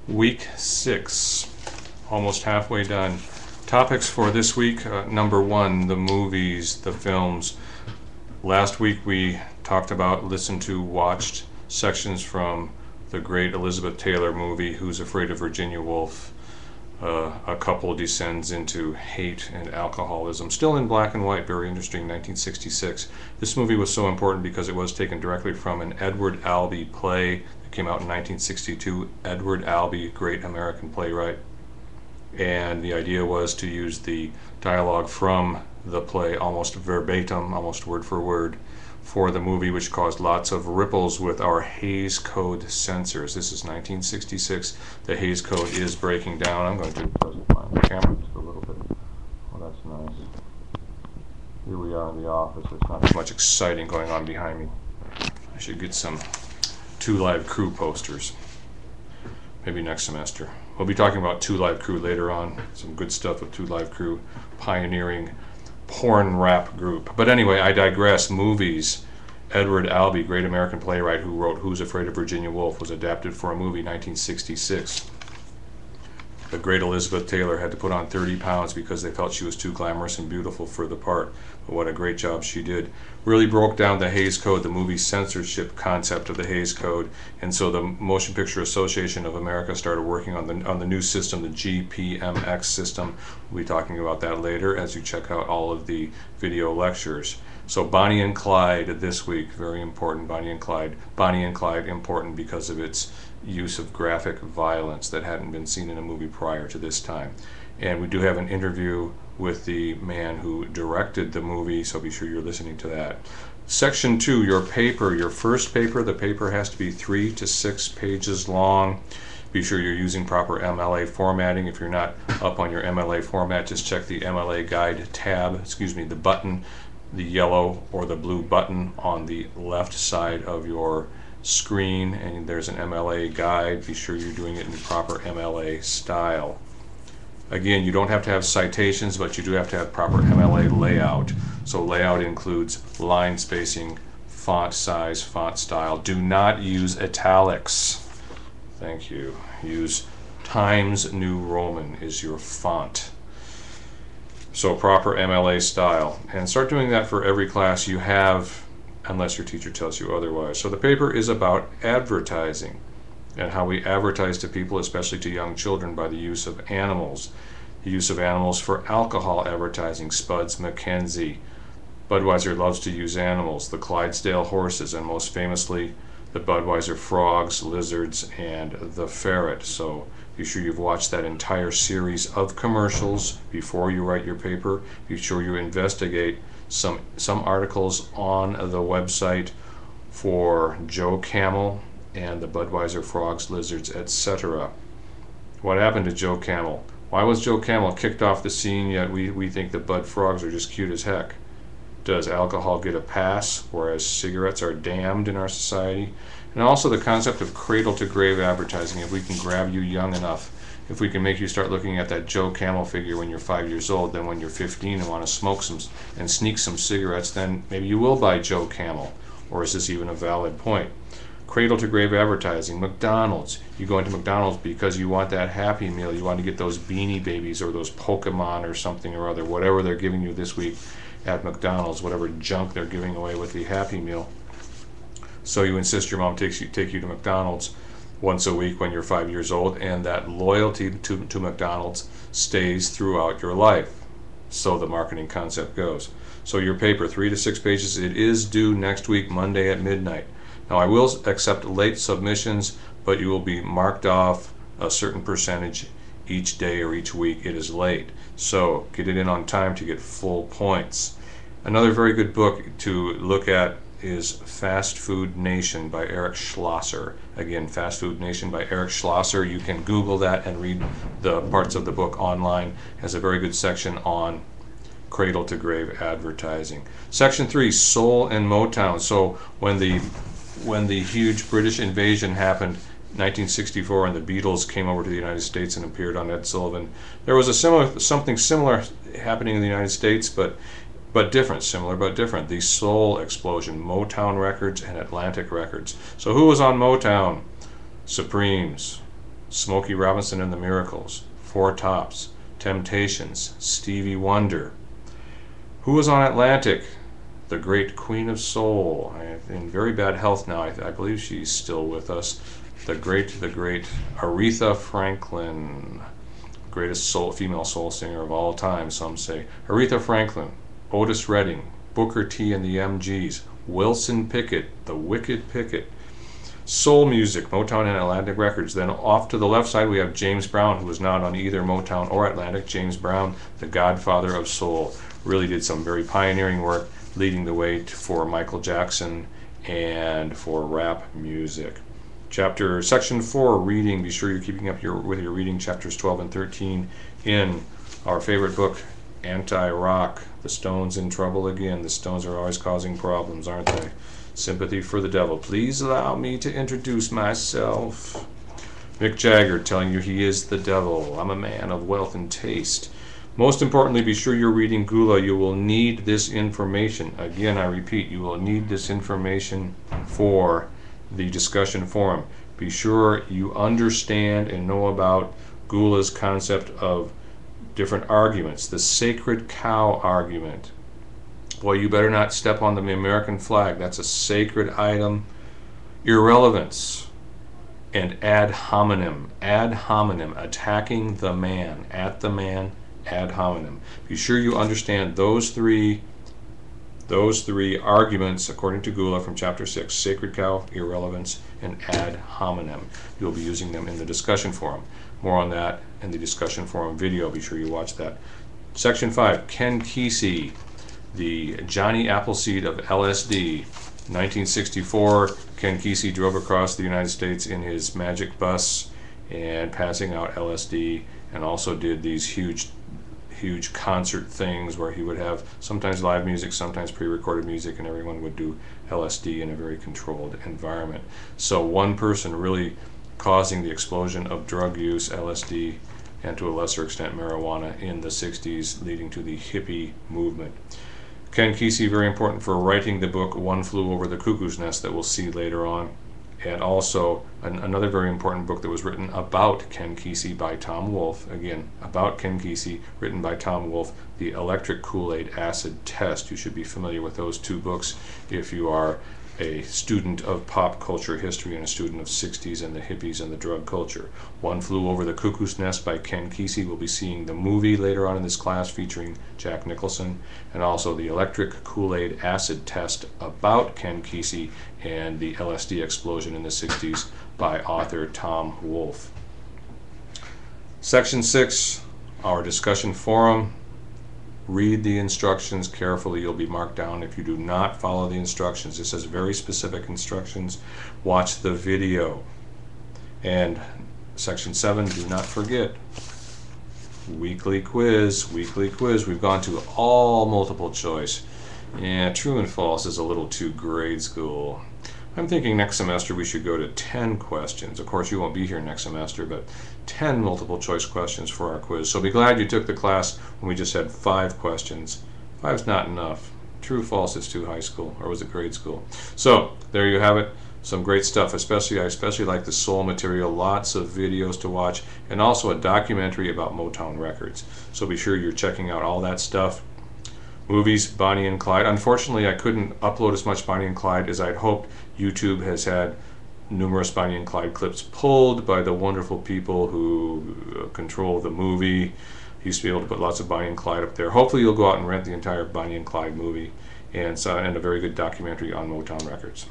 Week 6, almost halfway done. Topics for this week, number 1, the movies, the films. Last week we talked about, listened to, watched sections from the great Elizabeth Taylor movie, Who's Afraid of Virginia Woolf? A couple descends into hate and alcoholism. Still in black and white, very interesting, 1966. This movie was so important because it was taken directly from an Edward Albee play that came out in 1962. Edward Albee, great American playwright. And the idea was to use the dialogue from the play almost verbatim, almost word for word, for the movie, which caused lots of ripples with our Hays Code censors. This is 1966. The Hays Code is breaking down. I'm going to adjust my camera just a little bit. Oh, that's nice. Here we are in the office. There's not as much exciting going on behind me. I should get some 2 Live Crew posters. Maybe next semester. We'll be talking about 2 Live Crew later on. Some good stuff with 2 Live Crew, pioneering porn rap group. But anyway, I digress. Movies. Edward Albee, great American playwright who wrote Who's Afraid of Virginia Woolf, was adapted for a movie, 1966. The great Elizabeth Taylor had to put on 30 pounds because they felt she was too glamorous and beautiful for the part. But what a great job she did. Really broke down the Hays Code, the movie censorship concept of the Hays Code. And so the Motion Picture Association of America started working on the new system, the GPMX system. We'll be talking about that later as you check out all of the video lectures. So Bonnie and Clyde this week, very important, Bonnie and Clyde. Bonnie and Clyde, important because of its use of graphic violence that hadn't been seen in a movie prior to this time. And we do have an interview with the man who directed the movie, so be sure you're listening to that. Section 2, your paper, your first paper. The paper has to be 3 to 6 pages long. Be sure you're using proper MLA formatting. If you're not up on your MLA format, just check the MLA guide tab, the button, the yellow or the blue button on the left side of your screen, and there's an MLA guide. Be sure you're doing it in the proper MLA style. Again, you don't have to have citations, but you do have to have proper MLA layout. So layout includes line spacing, font size, font style. Do not use italics. Thank you. Use Times New Roman is your font. So proper MLA style. And start doing that for every class you have, unless your teacher tells you otherwise. So the paper is about advertising and how we advertise to people, especially to young children, by the use of animals. The use of animals for alcohol advertising. Spuds MacKenzie. Budweiser loves to use animals. The Clydesdale horses, and most famously the Budweiser frogs, lizards, and the ferret. So be sure you've watched that entire series of commercials before you write your paper. Be sure you investigate some articles on the website for Joe Camel and the Budweiser frogs, lizards, etc. What happened to Joe Camel? Why was Joe Camel kicked off the scene, yet we think the Bud frogs are just cute as heck? Does alcohol get a pass, whereas cigarettes are damned in our society? And also the concept of cradle-to-grave advertising. If we can grab you young enough, if we can make you start looking at that Joe Camel figure when you're 5 years old, then when you're 15 and want to smoke some and sneak some cigarettes, then maybe you will buy Joe Camel. Or is this even a valid point? Cradle-to-grave advertising. McDonald's. You go into McDonald's because you want that Happy Meal. You want to get those Beanie Babies or those Pokemon or something or other, whatever they're giving you this week at McDonald's, whatever junk they're giving away with the Happy Meal. So you insist your mom take you to McDonald's once a week when you're 5 years old, and that loyalty to McDonald's stays throughout your life. So the marketing concept goes. So your paper, 3 to 6 pages, it is due next week, Monday at midnight. Now I will accept late submissions, but you will be marked off a certain percentage each day or each week it is late. So get it in on time to get full points. Another very good book to look at is Fast Food Nation by Eric Schlosser. Again, Fast Food Nation by Eric Schlosser. You can Google that and read the parts of the book online. It has a very good section on cradle-to-grave advertising. Section 3, Soul and Motown. So when the huge British invasion happened, 1964, and the Beatles came over to the United States and appeared on Ed Sullivan, there was something similar happening in the United States, but different, similar but different. The soul explosion, Motown Records and Atlantic Records. So who was on Motown? Supremes, Smokey Robinson and the Miracles, Four Tops, Temptations, Stevie Wonder. Who was on Atlantic? The great Queen of Soul, in very bad health now. I believe she's still with us. The great Aretha Franklin, greatest female soul singer of all time, some say. Aretha Franklin, Otis Redding, Booker T and the MGs, Wilson Pickett, the Wicked Pickett. Soul music, Motown and Atlantic Records. Then off to the left side we have James Brown, who was not on either Motown or Atlantic. James Brown, the godfather of soul, really did some very pioneering work, leading the way for Michael Jackson and for rap music. Section 4, reading. Be sure you're keeping up with your reading, chapters 12 and 13 in our favorite book, Anti-Rock. The Stones in trouble again. The Stones are always causing problems, aren't they? Sympathy for the Devil. Please allow me to introduce myself. Mick Jagger telling you he is the devil. I'm a man of wealth and taste. Most importantly, be sure you're reading Gula. You will need this information. Again, I repeat, you will need this information for the discussion forum. Be sure you understand and know about Gula's concept of different arguments. The sacred cow argument. Boy, you better not step on the American flag. That's a sacred item. Irrelevance. And ad hominem. Ad hominem. Attacking the man. At the man. Ad hominem. Be sure you understand those three arguments according to Gula from chapter 6. Sacred cow, irrelevance, and ad hominem. You'll be using them in the discussion forum. More on that in the discussion forum video. Be sure you watch that. Section 5. Ken Kesey, the Johnny Appleseed of LSD. 1964, Ken Kesey drove across the United States in his magic bus and passing out LSD, and also did these huge concert things where he would have sometimes live music, sometimes pre-recorded music, and everyone would do LSD in a very controlled environment. So one person really causing the explosion of drug use, LSD, and to a lesser extent marijuana in the 60s, leading to the hippie movement. Ken Kesey, very important for writing the book One Flew Over the Cuckoo's Nest that we'll see later on. And also another very important book that was written about Ken Kesey by Tom Wolfe. Again, about Ken Kesey, written by Tom Wolfe, The Electric Kool-Aid Acid Test. You should be familiar with those two books if you are a student of pop culture history and a student of 60s and the hippies and the drug culture. One Flew Over the Cuckoo's Nest by Ken Kesey. We'll be seeing the movie later on in this class featuring Jack Nicholson, and also The Electric Kool-Aid Acid Test about Ken Kesey and the LSD explosion in the 60s by author Tom Wolfe. Section 6, our discussion forum. Read the instructions carefully. You'll be marked down if you do not follow the instructions. This has very specific instructions. Watch the video. And section 7, do not forget, weekly quiz. We've gone to all multiple choice. Yeah, true and false is a little too grade school. I'm thinking next semester we should go to 10 questions. Of course, you won't be here next semester, but 10 multiple choice questions for our quiz. So be glad you took the class when we just had 5 questions. 5's not enough. True, false is too high school, or was it grade school? So there you have it. Some great stuff. I especially like the soul material. Lots of videos to watch, and also a documentary about Motown records. So be sure you're checking out all that stuff. Movies, Bonnie and Clyde. Unfortunately, I couldn't upload as much Bonnie and Clyde as I'd hoped. YouTube has had numerous Bonnie and Clyde clips pulled by the wonderful people who control the movie. Used to be able to put lots of Bonnie and Clyde up there. Hopefully you'll go out and rent the entire Bonnie and Clyde movie, and a very good documentary on Motown records.